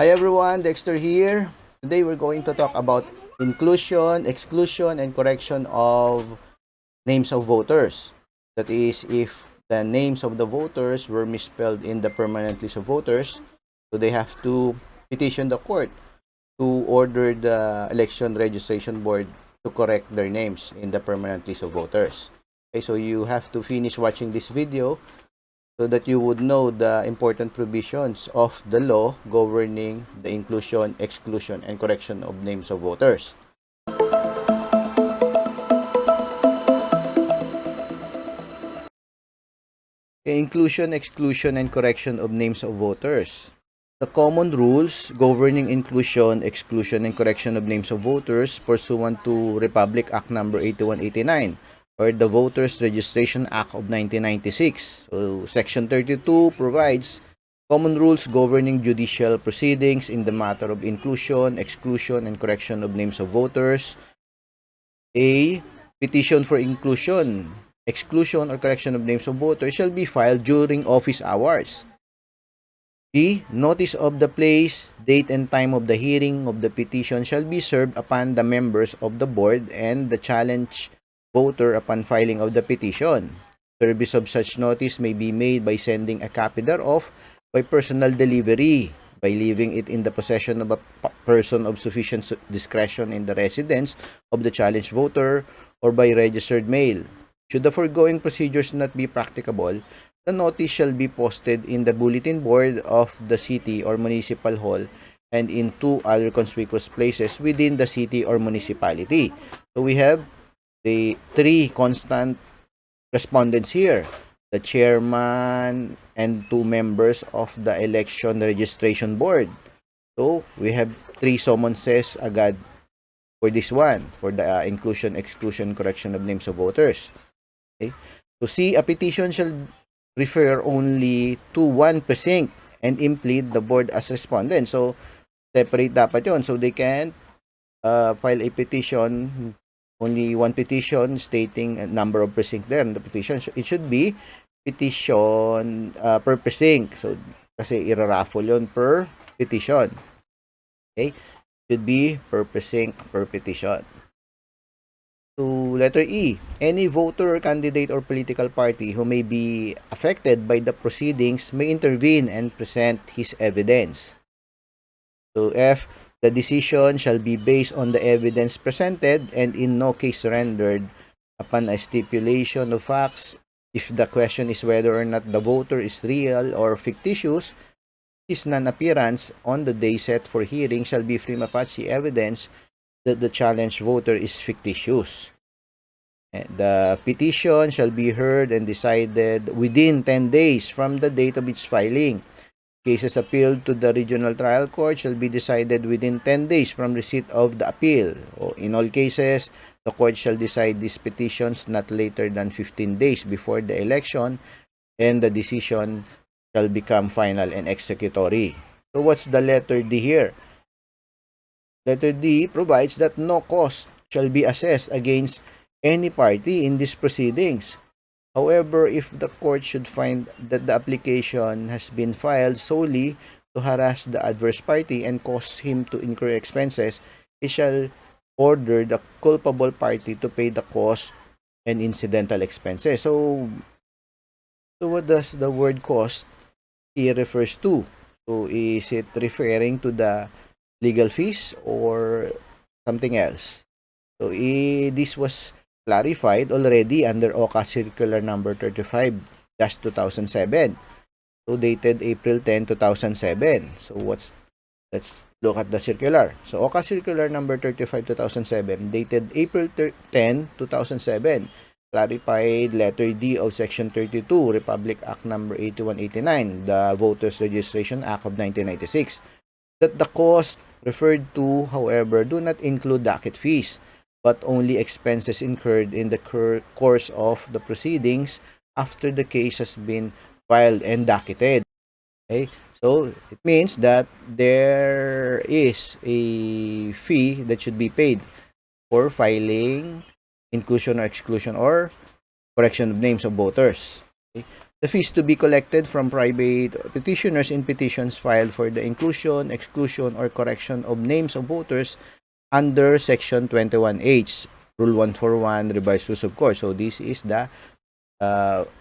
Hi everyone, Dexter here. Today we're going to talk about inclusion, exclusion, and correction of names of voters. That is, if the names of the voters were misspelled in the permanent list of voters, so they have to petition the court to order the election registration board to correct their names in the permanent list of voters. Okay, so you have to finish watching this video so that you would know the important provisions of the law governing the inclusion, exclusion, and correction of names of voters. Inclusion, exclusion, and correction of names of voters. The common rules governing inclusion, exclusion, and correction of names of voters pursuant to Republic Act number 8189 or the Voters Registration Act of 1996. So Section 32 provides common rules governing judicial proceedings in the matter of inclusion, exclusion, and correction of names of voters. A petition for inclusion, exclusion, or correction of names of voters shall be filed during office hours. B. Notice of the place, date, and time of the hearing of the petition shall be served upon the members of the board and the challenged voter upon filing of the petition. Service of such notice may be made by sending a copy thereof by personal delivery, by leaving it in the possession of a person of sufficient discretion in the residence of the challenged voter, or by registered mail. Should the foregoing procedures not be practicable, the notice shall be posted in the bulletin board of the city or municipal hall and in 2 other conspicuous places within the city or municipality. So we have the 3 constant respondents here: the chairman and 2 members of the election registration board. So we have 3 summonses agad for this one, for the inclusion, exclusion, correction of names of voters. Okay. So C, a petition shall refer only to one precinct and implead the board as respondent. So separate dapat yon. So they can file a petition, only one petition stating a number of precinct there in the petition. It should be petition per precinct. So kasi iraraffle yon per petition. Okay? Should be per precinct per petition. To letter E, any voter, candidate, or political party who may be affected by the proceedings may intervene and present his evidence. So F, the decision shall be based on the evidence presented and in no case rendered upon a stipulation of facts. If the question is whether or not the voter is real or fictitious, his non-appearance on the day set for hearing shall be prima facie evidence that the challenged voter is fictitious. The petition shall be heard and decided within 10 days from the date of its filing. Cases appealed to the regional trial court shall be decided within 10 days from receipt of the appeal. In all cases, the court shall decide these petitions not later than 15 days before the election, and the decision shall become final and executory. So what's the letter D here? Letter D provides that no cost shall be assessed against any party in these proceedings. However, if the court should find that the application has been filed solely to harass the adverse party and cause him to incur expenses, it shall order the culpable party to pay the cost and incidental expenses. So what does the word cost here refers to? So is it referring to the legal fees or something else? So this was clarified already under OCA Circular number 35-2007, so dated April 10, 2007. So let's look at the circular. So OCA Circular number 35-2007, dated April 10, 2007, clarified letter D of Section 32, Republic Act number 8189, the Voters Registration Act of 1996, that the cost referred to, however, do not include docket fees, but only expenses incurred in the course of the proceedings after the case has been filed and docketed. Okay, so it means that there is a fee that should be paid for filing inclusion or exclusion or correction of names of voters. Okay. The fees to be collected from private petitioners in petitions filed for the inclusion, exclusion, or correction of names of voters under Section 21H, Rule 141, Revised Rules of Course. So this is the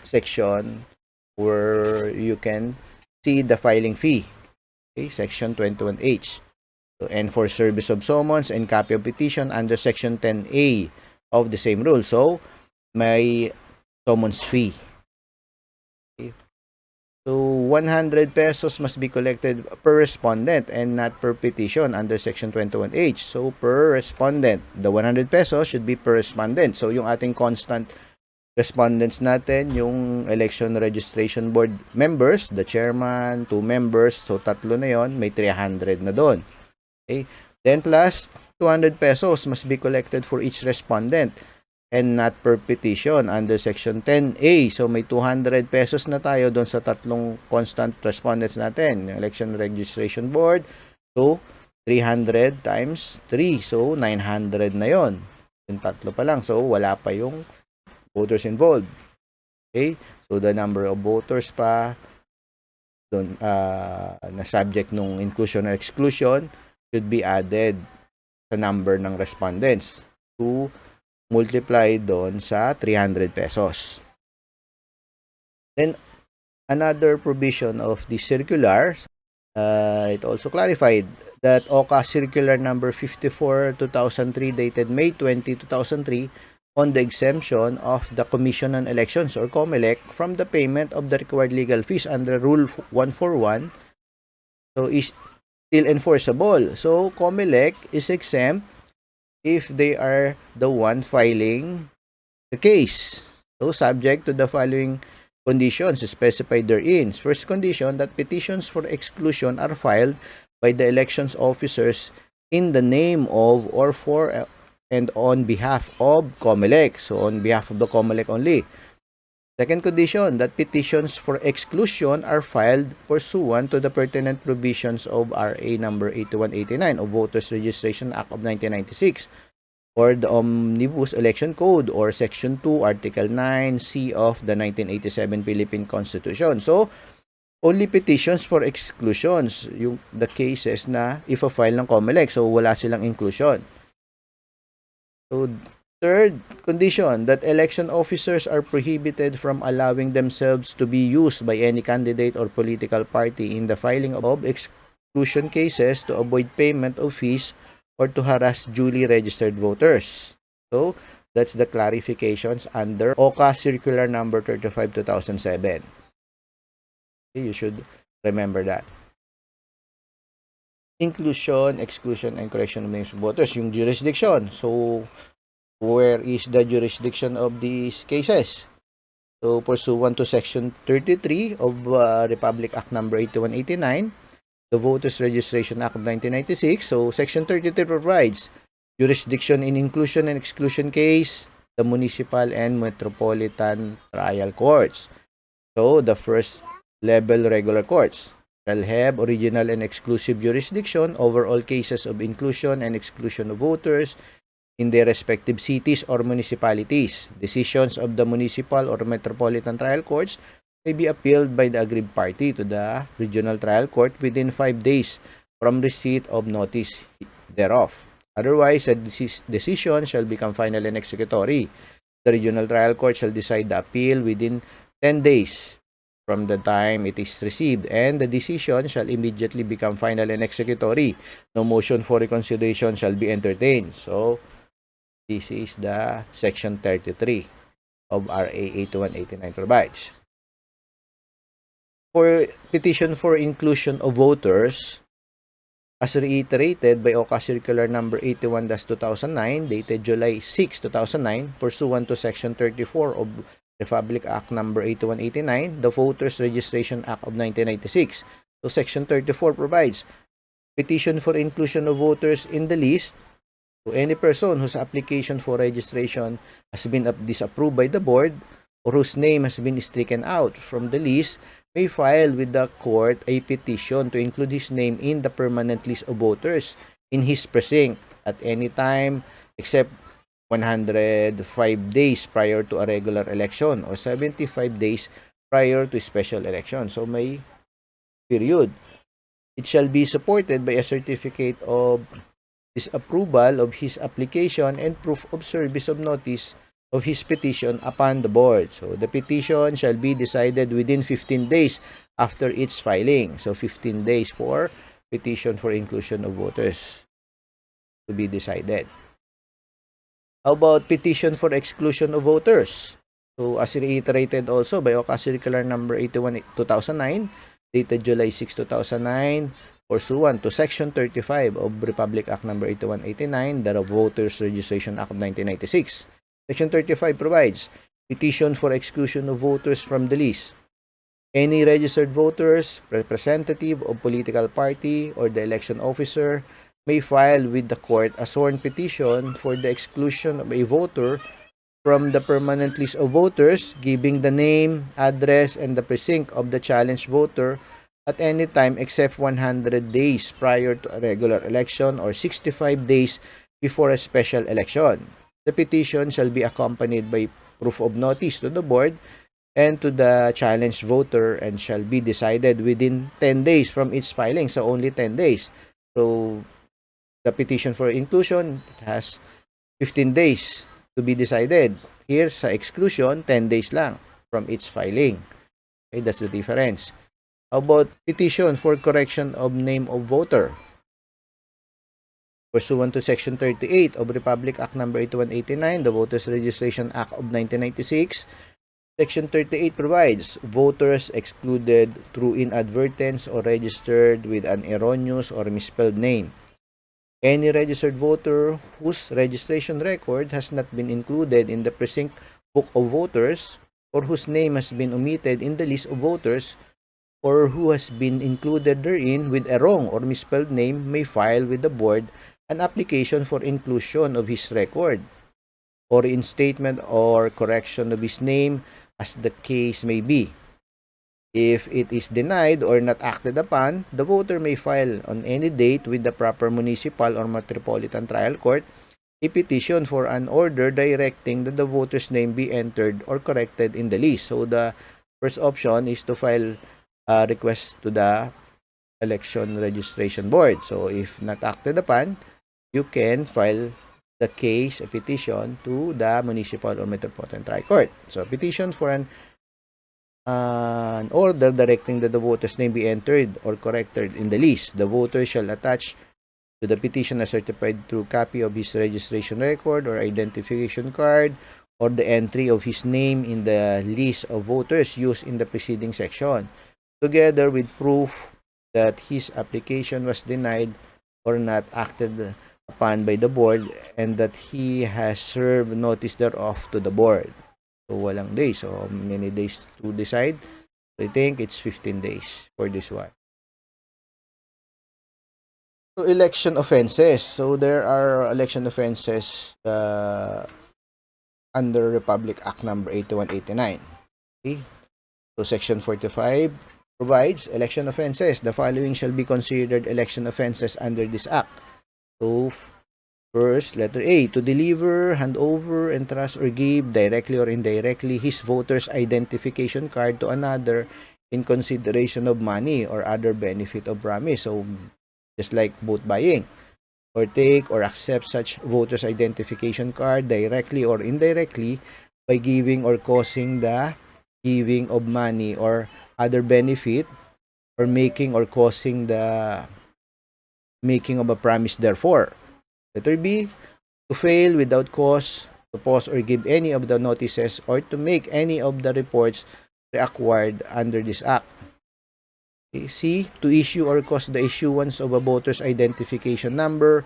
section where you can see the filing fee. Okay, Section 21H. So, and for service of summons and copy of petition under Section 10A of the same rule. So, may summons fee. Okay. So, 100 pesos must be collected per respondent and not per petition under Section 21H. So, per respondent. The 100 pesos should be per respondent. So, yung ating constant respondents natin, yung election registration board members, the chairman, 2 members, so tatlo na yon, may 300 na doon. Okay? Then plus 200 pesos must be collected for each respondent and not per petition under Section 10A. So may 200 pesos na tayo doon sa tatlong constant respondents natin, yung election registration board. So 300 times 3, so 900 na yon. Yung tatlo pa lang, so wala pa yung voters involved. Okay? So, the number of voters pa dun, na subject nung inclusion or exclusion should be added sa number ng respondents to multiply doon sa 300 pesos. Then, another provision of the circular, it also clarified that OCA Circular Number 54/2003 dated May 20, 2003 on the exemption of the Commission on Elections or COMELEC from the payment of the required legal fees under Rule 141, so is still enforceable. So COMELEC is exempt if they are the one filing the case. So subject to the following conditions specified therein. First condition, that petitions for exclusion are filed by the elections officers in the name of or for and on behalf of COMELEC. So, on behalf of the COMELEC only. Second condition, that petitions for exclusion are filed pursuant to the pertinent provisions of RA number 8189 of Voters Registration Act of 1996 or the Omnibus Election Code or Section 2, Article 9C of the 1987 Philippine Constitution. So, only petitions for exclusions, yung the cases na ifa-file ng COMELEC. So, wala silang inclusion. So, third condition, that election officers are prohibited from allowing themselves to be used by any candidate or political party in the filing of exclusion cases to avoid payment of fees or to harass duly registered voters. So, that's the clarifications under OCA Circular Number 35/2007. Okay, you should remember that. Inclusion, exclusion, and correction of names of voters. Yung jurisdiction. So, where is the jurisdiction of these cases? So, pursuant to Section 33 of Republic Act Number 8189, the Voters Registration Act of 1996. So, Section 33 provides jurisdiction in inclusion and exclusion case, the municipal and metropolitan trial courts. So, the first level regular courts shall have original and exclusive jurisdiction over all cases of inclusion and exclusion of voters in their respective cities or municipalities. Decisions of the municipal or metropolitan trial courts may be appealed by the aggrieved party to the regional trial court within 5 days from receipt of notice thereof. Otherwise, a decision shall become final and executory. The regional trial court shall decide the appeal within 10 days from the time it is received, and the decision shall immediately become final and executory. No motion for reconsideration shall be entertained. So, this is the Section 33 of RA 8189 provides. For petition for inclusion of voters, as reiterated by OCA Circular Number 81/2009, dated July 6, 2009, pursuant to Section 34 of Republic Act Number 8189, the Voters Registration Act of 1996. So, Section 34 provides petition for inclusion of voters in the list to any person whose application for registration has been disapproved by the board or whose name has been stricken out from the list may file with the court a petition to include his name in the permanent list of voters in his precinct at any time except 105 days prior to a regular election or 75 days prior to special election. So may period. It shall be supported by a certificate of disapproval of his application and proof of service of notice of his petition upon the board. So the petition shall be decided within 15 days after its filing. So 15 days for petition for inclusion of voters to be decided. How about petition for exclusion of voters? So as reiterated also by OCA Circular number 81 2009 dated July 6, 2009, pursuant to Section 35 of Republic Act number 8189, the Voters Registration Act of 1996. Section 35 provides petition for exclusion of voters from the list. Any registered voters, representative of political party, or the election officer may file with the court a sworn petition for the exclusion of a voter from the permanent list of voters, giving the name, address, and the precinct of the challenged voter at any time except 100 days prior to a regular election or 65 days before a special election. The petition shall be accompanied by proof of notice to the board and to the challenged voter and shall be decided within 10 days from its filing. So only 10 days. So the petition for inclusion has 15 days to be decided. Here sa exclusion, 10 days lang from its filing. Okay, that's the difference. How about petition for correction of name of voter? Pursuant to Section 38 of Republic Act number 8189, the Voters Registration Act of 1996, Section 38 provides voters excluded through inadvertence or registered with an erroneous or misspelled name. Any registered voter whose registration record has not been included in the precinct book of voters or whose name has been omitted in the list of voters or who has been included therein with a wrong or misspelled name may file with the board an application for inclusion of his record or reinstatement or correction of his name as the case may be. If it is denied or not acted upon, the voter may file on any date with the proper municipal or metropolitan trial court a petition for an order directing that the voter's name be entered or corrected in the list. So the first option is to file a request to the election registration board. So if not acted upon, you can file the case, a petition to the municipal or metropolitan trial court. So petition for an order directing that the voter's name be entered or corrected in the list. The voter shall attach to the petition a certified true copy of his registration record or identification card or the entry of his name in the list of voters used in the preceding section, together with proof that his application was denied or not acted upon by the board and that he has served notice thereof to the board. So, walang days. So, many days to decide? I think it's 15 days for this one. So, election offenses. So, there are election offenses under Republic Act number 8189. Okay? So, Section 45 provides election offenses. The following shall be considered election offenses under this act. So, first, letter A, to deliver, hand over, entrust, or give, directly or indirectly, his voter's identification card to another in consideration of money or other benefit of promise. So, just like vote buying, or take or accept such voter's identification card directly or indirectly by giving or causing the giving of money or other benefit or making or causing the making of a promise therefore. Letter B, to fail without cause, to pause or give any of the notices, or to make any of the reports required under this act. Okay. C, to issue or cause the issuance of a voter's identification number,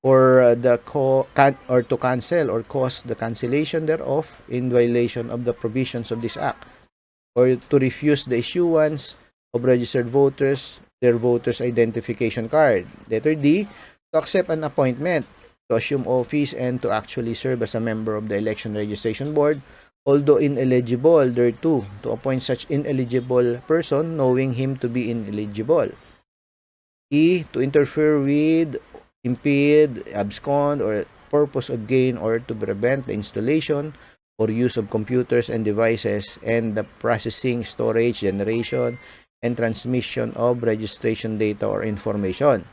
or or to cancel or cause the cancellation thereof in violation of the provisions of this act, or to refuse the issuance of registered voters their voter's identification card. Letter D, to accept an appointment, to assume office, and to actually serve as a member of the election registration board, although ineligible thereto, to appoint such ineligible person, knowing him to be ineligible. E, to interfere with, impede, abscond, or purpose of gain, or to prevent the installation or use of computers and devices, and the processing, storage, generation, and transmission of registration data or information.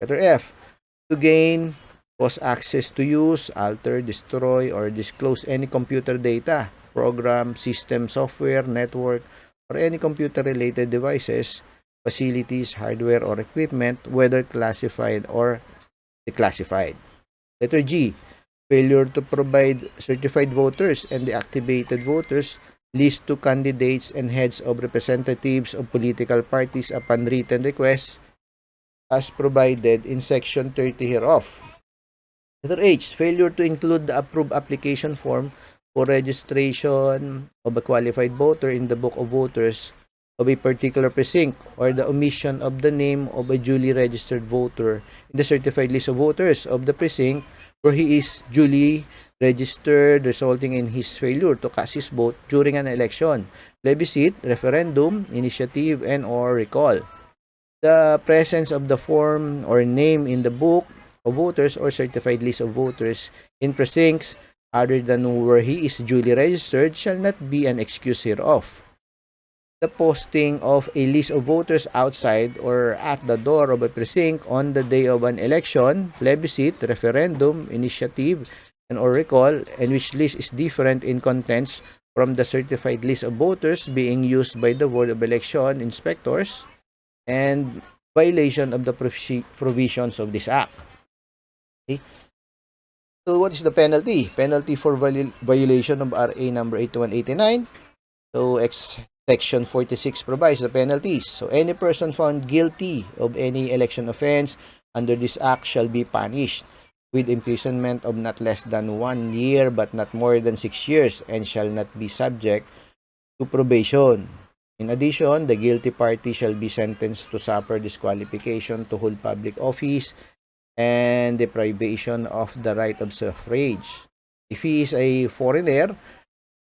Letter F, to gain, cause access to use, alter, destroy, or disclose any computer data, program, system, software, network, or any computer-related devices, facilities, hardware, or equipment, whether classified or declassified. Letter G, failure to provide certified voters and deactivated voters list to candidates and heads of representatives of political parties upon written request as provided in Section 30 hereof. Letter H, failure to include the approved application form for registration of a qualified voter in the book of voters of a particular precinct, or the omission of the name of a duly registered voter in the certified list of voters of the precinct where he is duly registered, resulting in his failure to cast his vote during an election, plebiscite, referendum, initiative, and or recall. The presence of the form or name in the book of voters or certified list of voters in precincts other than where he is duly registered shall not be an excuse hereof. The posting of a list of voters outside or at the door of a precinct on the day of an election, plebiscite, referendum, initiative, and or recall, and which list is different in contents from the certified list of voters being used by the Board of Election inspectors, and violation of the provisions of this act. Okay? So what is the penalty? Penalty for violation of RA number 8189. So Section 46 provides the penalties. So any person found guilty of any election offense under this act shall be punished with imprisonment of not less than 1 year but not more than 6 years, and shall not be subject to probation. In addition, the guilty party shall be sentenced to suffer disqualification to hold public office and deprivation of the right of suffrage. If he is a foreigner,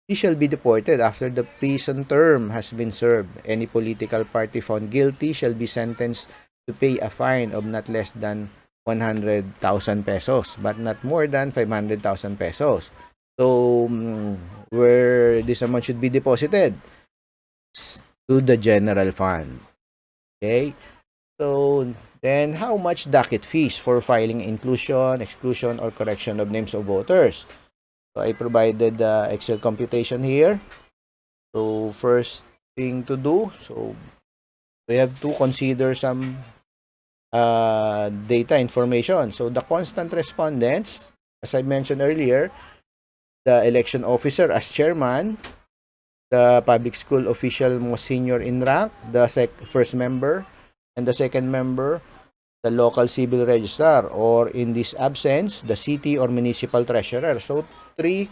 he shall be deported after the prison term has been served. Any political party found guilty shall be sentenced to pay a fine of not less than 100,000 pesos, but not more than 500,000 pesos. So, where this amount should be deposited? To the general fund. Okay? So, then how much docket fees for filing inclusion, exclusion, or correction of names of voters? So, I provided the Excel computation here. So, first thing to do, so we have to consider some data information. So, the constant respondents, as I mentioned earlier, the election officer as chairman, the public school official most senior in rank, the first member, and the second member, the local civil registrar, or in this absence, the city or municipal treasurer. So, 3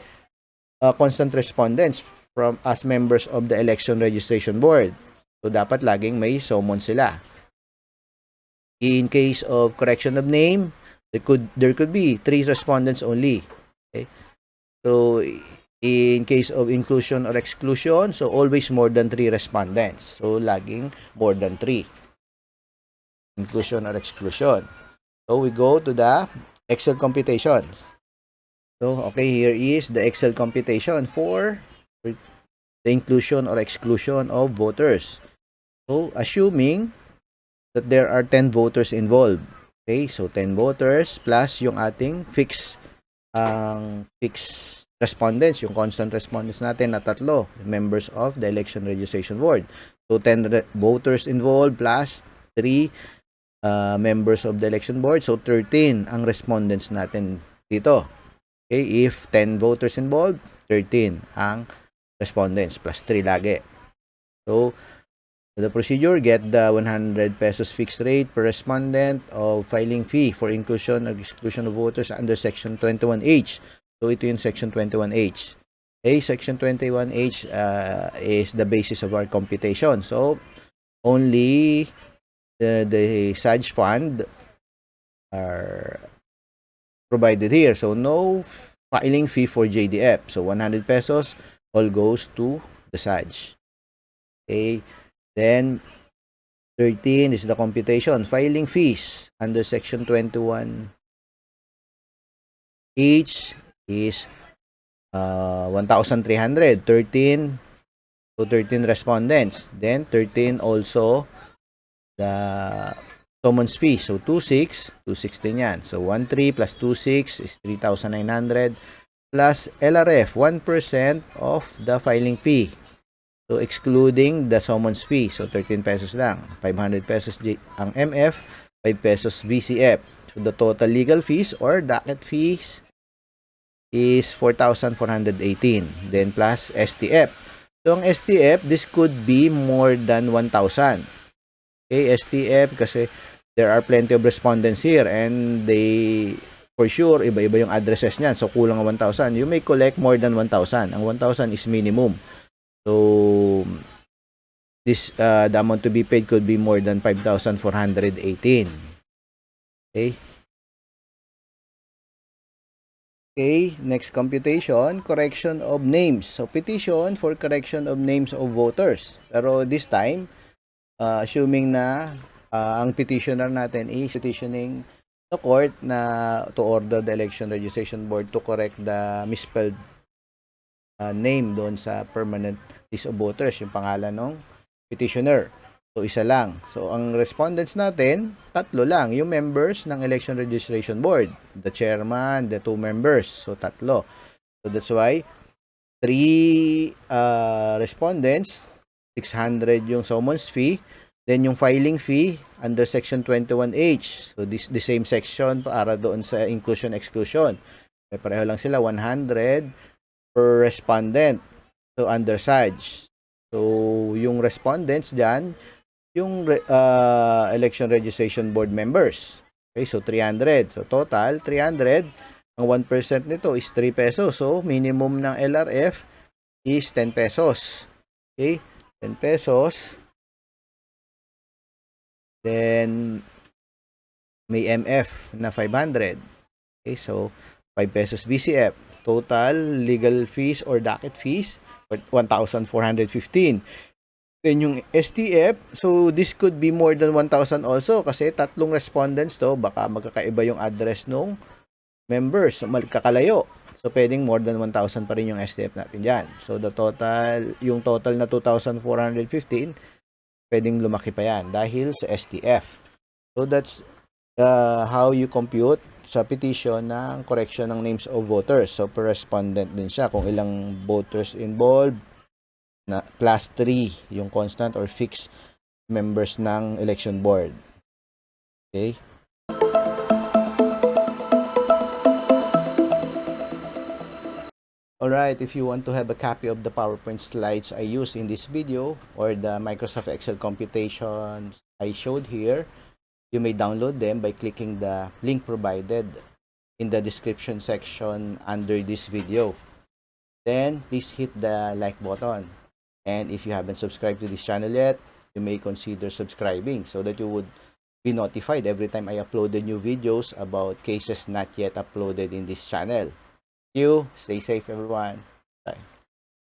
constant respondents from as members of the election registration board. So, dapat laging may summon sila. In case of correction of name, there could be 3 respondents only. Okay? So, in case of inclusion or exclusion, so always more than 3 respondents. So, laging more than 3. Inclusion or exclusion. So, we go to the Excel computations. So, okay, here is the Excel computation for the inclusion or exclusion of voters. So, assuming that there are 10 voters involved. Okay, so 10 voters plus yung ating fixed respondents, yung constant respondents natin na 3 members of the election registration board. So 10 voters involved plus 3 members of the election board. So 13 ang respondents natin dito. Okay, if 10 voters involved, 13 ang respondents plus 3 lagi. So the procedure, get the 100 pesos fixed rate per respondent of filing fee for inclusion or exclusion of voters under Section 21H. So, ito yung Section 21H. Okay, Section 21H is the basis of our computation. So, only the SAJ fund are provided here. So, no filing fee for JDF. So, 100 pesos all goes to the SAJ. Okay. Then, 13 is the computation. Filing fees under Section 21H is 1,300, 13 to 13 respondents. Then 13 also the summons fee. So 26, 26 din yan. So 13 plus 26 is 3,900 plus LRF, 1% of the filing fee. So excluding the summons fee. So 13 pesos lang. 500 pesos ang MF, 5 pesos BCF. So the total legal fees or docket fees is 4,418. Then plus STF. So ang STF, this could be more than 1,000. Okay, STF kasi there are plenty of respondents here and they, for sure, iba-iba yung addresses niyan. So kulang ang 1,000. You may collect more than 1,000. Ang 1,000 is minimum. So this the amount to be paid could be more than 5,418. Okay. Okay, next computation, correction of names. So petition for correction of names of voters. Pero this time, assuming na ang petitioner natin is petitioning the court na to order the election registration board to correct the misspelled name doon sa permanent list of voters, yung pangalan ng petitioner. So isa lang. So ang respondents natin, tatlo lang, yung members ng election registration board, the chairman, the two members. So tatlo. So that's why 3 respondents, 600 yung summons fee, then yung filing fee under section 21H. So this the same section para doon sa inclusion exclusion. Pareho lang sila, 100 per respondent. So under SAJ. So yung respondents diyan, yung election registration board members. Okay, so 300. So total 300. Ang 1% nito is 3 pesos. So minimum ng LRF is 10 pesos. Okay, 10 pesos. Then may MF na 500. Okay, so 5 pesos BCF. Total legal fees or docket fees 1,415. Then yung STF, so this could be more than 1,000 also kasi tatlong respondents to, baka magkakaiba yung address nung members, so magkakalayo. So pwedeng more than 1,000 pa rin yung STF natin dyan. So the total, yung total na 2,415, pwedeng lumaki pa yan dahil sa STF. So that's how you compute sa petition ng correction ng names of voters. So per respondent din siya kung ilang voters involved, na plus 3 yung constant or fixed members ng election board. Okay? Alright, if you want to have a copy of the PowerPoint slides I used in this video or the Microsoft Excel computations I showed here, you may download them by clicking the link provided in the description section under this video. Then, please hit the like button. And if you haven't subscribed to this channel yet, you may consider subscribing so that you would be notified every time I upload the new videos about cases not yet uploaded in this channel. Thank you. Stay safe, everyone. Bye.